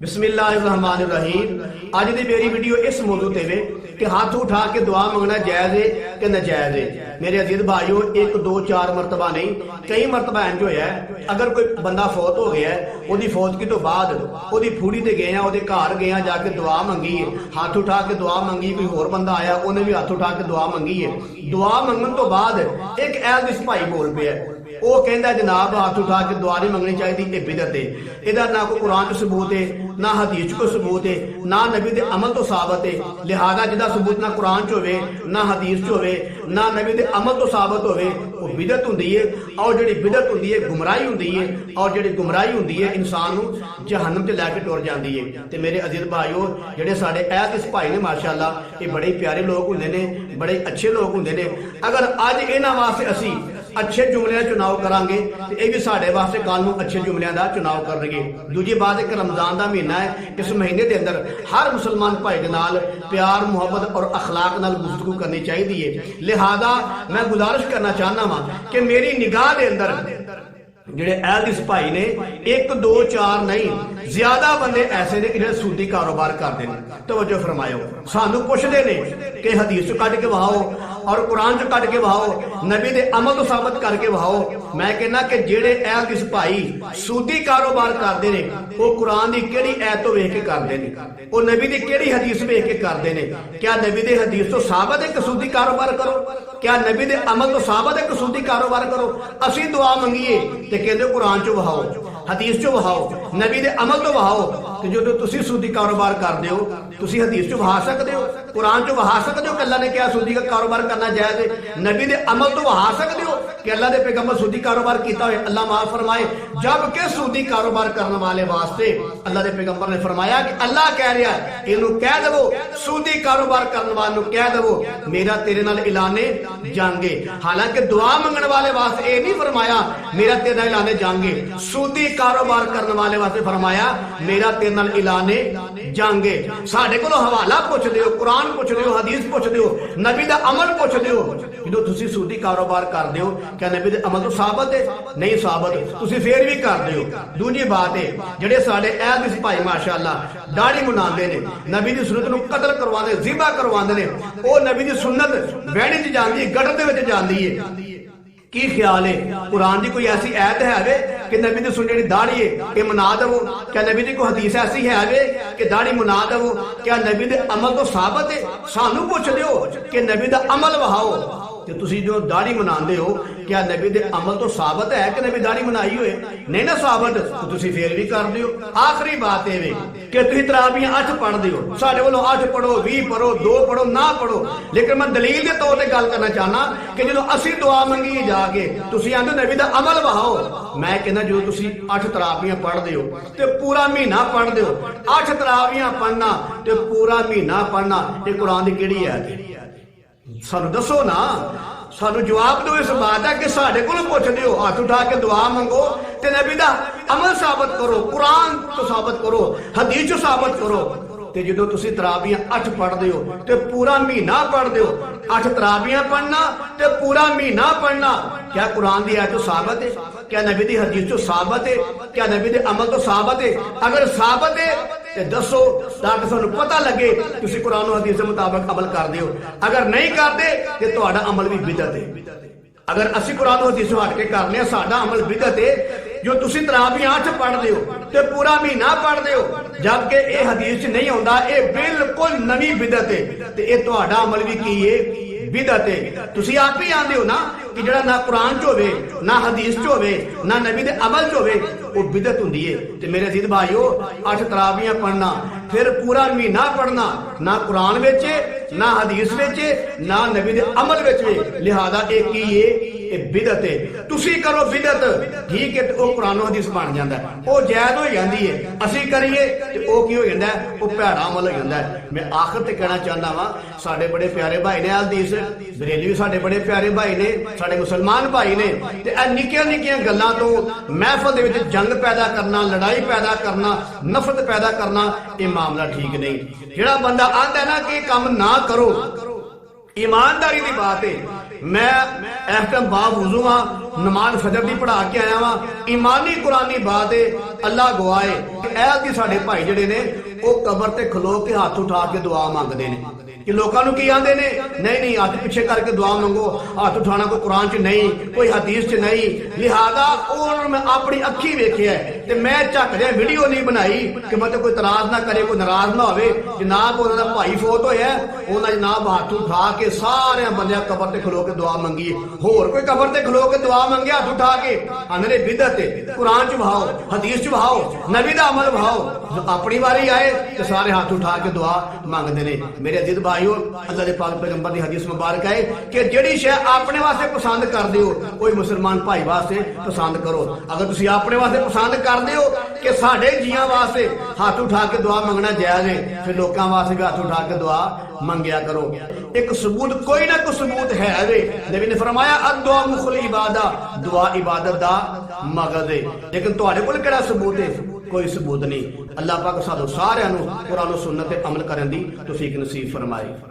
बिस्मिल्लाहिर्रहमानिर्रहीम। अज दी मेरी वीडियो इस मौजू ते वे कि हाथ उठा के दुआ मंगना जायज़ है कि नाजायज़ है। मेरे अजीज भाइयों, एक दो चार मरतबा नहीं, कई मरतबा इंज होया है। अगर कोई बंदा फौत हो गया है, ओदी फौतगी तो बाद ओदी फूड़ी ते गए, ओदे घर गए, जाके दुआ मंगी है, हाथ उठा के दुआ मंगी। कोई होर बंदा आया, उन्हें भी हाथ उठा के दुआ मंगी है। दुआ मंगन तो बाद एक ऐलदिस भाई बोल पिया, वो कहता जनाब हाथ उठा के दुआ नहीं मंगनी चाहिए, ये बिदअत है। इहदा ना कोई कुरान च सबूत है, ना हदीस को सबूत है, ना नबी दे अमल तो साबित है। लिहाजा जिहदा सबूत ना कुरान च होवे, ना हदीस च होवे, ना नबी दे अमल तो साबित होवे, वो बिदअत हुंदी है। और जिहड़ी बिदअत हुंदी है गुमराही हुंदी है, और जिहड़ी गुमराही हुंदी है इंसान नूं जहन्नम च लैके टुर जांदी है। ते मेरे अजीज भाइयों, जिहड़े साडे ऐतिस भाई ने माशाअल्लाह, ये बड़े प्यारे लोग हुंदे ने, बड़े अच्छे लोग हुंदे ने। अगर अज इन्हां वास्ते असीं अच्छे जुमलियां चुनाव करांगे तो यह भी साढ़े वास्ते कल नूं अच्छे जुमलियां का चुनाव करनगे। दूजी बात, एक रमजान का महीना है, इस महीने के अंदर हर मुसलमान भाई के नाल प्यार मुहब्बत और अखलाक नाल गुफ्तगू करनी चाहिए है। लिहाजा मैं गुजारिश करना चाहना वा कि मेरी निगाह के अंदर जिहड़े ऐलदिस भाई ने, एक दो चार नहीं, ज्यादा बंदे ऐसे ने जिहड़े सूदी कारोबार करते हैं। तवज्जो फरमायो, सानू पुछदे ने कि हदीस चो कट के वहाओ और कुरान चो कट के वहाओ, नबी दे अमल तो साबित करके वहाओ। मैं कहना कि जिहड़े ऐलदिस भाई सूदी कारोबार करते हैं, वो कुरान की किहड़ी ऐत वेख के करते हैं, वो नबी की किहड़ी हदीस वेख के करते हैं। क्या नबी दे हदीस तो साबित है कि सूदी कारोबार करो? क्या नबी दे अमल तो साबित है कि सूदी कारोबार करो? असीं दुआ मंगीए ते कहंदे कुरान चो वहाओ, हदीस चो वहाओ, नबी दे अमल तो वहाओ। ते जो तुसीं सूदी कारोबार करदे हो, तुसीं हदीस चो वहा सकदे हो, कुरान चो वहा सकदे हो कि अल्लाह ने क्या सूदी का कारोबार करना जायज़ है? नबी दे अमल तो वहा सकदे हो कि अल्लाह दे पैगंबर सूदी कारोबार कीता होए? अल्लाह माफ फरमाए, जबकि सूदी कारोबार करने वाले वास्ते अल्लाह दे पैगंबर ने फरमाया कि अल्लाह कह रहा है, इनू कह दवो, सूदी कारोबार करने वाले कह दवो मेरा तेरे नाल ऐलाने जांगे। हालांकि दुआ मंगने वाले वास्ते ये नहीं फरमाया मेरा तेरे नाल ऐलाने जांगे, सूदी कारोबार करने वाले वास्ते फरमाया मेरा तेरे नाल ऐलाने जांगे। साडे कोलों हवाला पुछदे हो, कुरान पुछदे हो, हदीस पुछदे हो, नबी दा अमल पुछदे हो। जो तुसीं सूदी कारोबार करदे हो, क्या नबी दे अमल तो साबित है? नहीं साबित, तुसीं फिर भी करदे हो। दूजी बात है, जिहड़े साडे ऐलदिस भाई माशाअल्लाह दाढ़ी मुनांदे ने, नबी दी सुन्नत नूं कतल करवांदे, ज़िबा करवांदे ने, ओ नबी दी सुन्नत बैणी च जांदी है, गटर दे विच जांदी है। की ख्याल है, कुरान की कोई ऐसी ऐत है कि नबी दी सुन्नत जिहड़ी दाढ़ी है ये मना दवो? क्या नबी दी कोई हदीस ऐसी है कि दाढ़ी मना दवो? क्या नबी दे अमल तो साबित है? सानू पुछदे हो कि नबी दा अमल वहाओ, ते तुसीं जो दाढ़ी मनांदे हो, क्या नबी दे अमल तो साबित है कि नबी दाढ़ी मनाई होए? नहीं ना साबित, तो तुसीं फिर भी करदे हो। आखिरी बात ये कि तुसीं तराबियां 8 पढ़दे हो, साडे कोलों 8 पढ़ो, 20 पढ़ो, 2 पढ़ो, ना पढ़ो, लेकिन मैं दलील के तौर पर गल करना चाहना कि जो असीं दुआ मंगी जाके तुसीं आंदे नबी दा अमल वहाओ। मैं कहना जो तुसीं 8 तराबियां पढ़दे हो ते पूरा महीना पढ़दे हो, 8 तराबियां पढ़ना ते पूरा महीना पढ़ना, ये कुरान दी किहड़ी है? सानू दसो ना, सानू जवाब दो। इस बात है कि साडे कोल पुछदे हो, हाथ उठा के दुआ मंगो ते नबी दा अमल साबित करो, कुरान तो साबित करो, हदीस तो साबित करो। ते जो तुसीं तराबियां 8 पढ़दे हो ते पूरा महीना पढ़दे हो, 8 तराबियां पढ़ना ते पूरा महीना पढ़ना, क्या कुरान दी आयत तो साबित है? क्या नबी दी हदीस तो साबित है? क्या नबी दे अमल तो साबित है? अगर साबित है ते दसो, ताकि सानू पता लगे तुसीं कुरान और हदीस के मुताबिक अमल करदे हो। अगर नहीं करदे ते तुहाडा अमल भी बिदअत है। अगर असीं कुरान और हदीस हट के करने आ, साडा अमल बिदअत है। जो तुसीं तराबियां 8 पढ़दे हो ते पूरा महीना पढ़दे हो, जबकि ये हदीस च नहीं आउंदा, ये बिल्कुल नवी बिदअत है। ते ये तुहाडा अमल भी की है? बिदअत है। तुसीं आप ही आंदे हो ना कि जिहड़ा ना कुरान च होवे, ना हदीस च होवे, ना नबी दे अमल च होवे, वो बिदअत हुंदी है। ते मेरे अजीज भाइयों, 8 तराबियां पढ़ना फिर पूरा महीना पढ़ना, ना कुरान विच ना हदीस विच ना नबी दे अमल विच, लिहाजा एक ही है बिदअत है। तुसीं करो बिदअत, ठीक है, तो वो कुरान और हदीस बन जाता है, वो जायज़ हो जाती है। असीं करिए तो वो की हो जाता है? वो भैड़ा अमल हो जाता है। मैं आखिर ते कहना चाहता वा, साडे बड़े प्यारे भाई ने हदीस बरेली भी साडे बड़े प्यारे भाई ने, साडे मुसलमान भाई ने, ते निक्कियां निक्कियां गल्लां तो महफल दे विच जंग पैदा करना, लड़ाई पैदा करना, नफरत पैदा करना, ये मामला ठीक नहीं। जिहड़ा बंदा आंदा ना कि काम ना करो, ईमानदारी की बात है, मैं इस टाइम बावजू हाँ, नमाज फजर की पढ़ा के आया वा। ईमानी कुरानी बात है, अल्लाह गवाए ऐ साडे भाई जिहड़े ने वो कबर ते खलो के हाथ उठा के दुआ मंगते हैं कि लोगों की आते ने नहीं नहीं हाथ पिछे करके दुआ मंगो, हाथ उठाना कोई कुरान च नहीं, कोई हदीस च नहीं। लिहाजा उन्होंने मैं अपनी अखी वेख्या है, मैं झक दिया वीडियो नहीं बनाई कि मतलब कोई तराज ना करे, कोई नाराज ना हो। जनाब उन्होंने भाई फोत होया, उन्होंने जनाब हाथ उठा के सारे बंदे कबर ते खलो के दुआ मंगी। होर कोई कबर ते खलो के दुआ मंगे हाथ उठा के, आंदे बिदअत है, कुरान च बहाओ, हदीस च बहाओ, नबी दा अमल बहाओ। अपनी बारी आए तो सारे हाथ उठा के दुआ मंगते ने। मेरे अजीज भाइयों, अल्लाह दे पाक पैगंबर दी हदीस मुबारक है कि जेड़ी शै अपने वास्ते पसंद करदे हो कोई मुसलमान भाई वास्ते पसंद करो। अगर तुसी अपने वास्ते पसंद करदे हो कि साडे जियां वास्ते हाथ उठा के दुआ मंगना जायज है, फिर लोकां वास्ते भी हाथ उठा के दुआ मंगया करो। एक सबूत कोई ना कोई सबूत है वे। नबी ने फरमाया अद्दुआ मुखल इबादा, दुआ इबादत दा मगज है। लेकिन तुहाडे कोल किहड़ा सबूत है? कोई सबूत नहीं। अल्लाह पाक सानू सारिआं नूं कुरान सुन्नत ते अमल करन दी तौफीक नसीब फरमाए।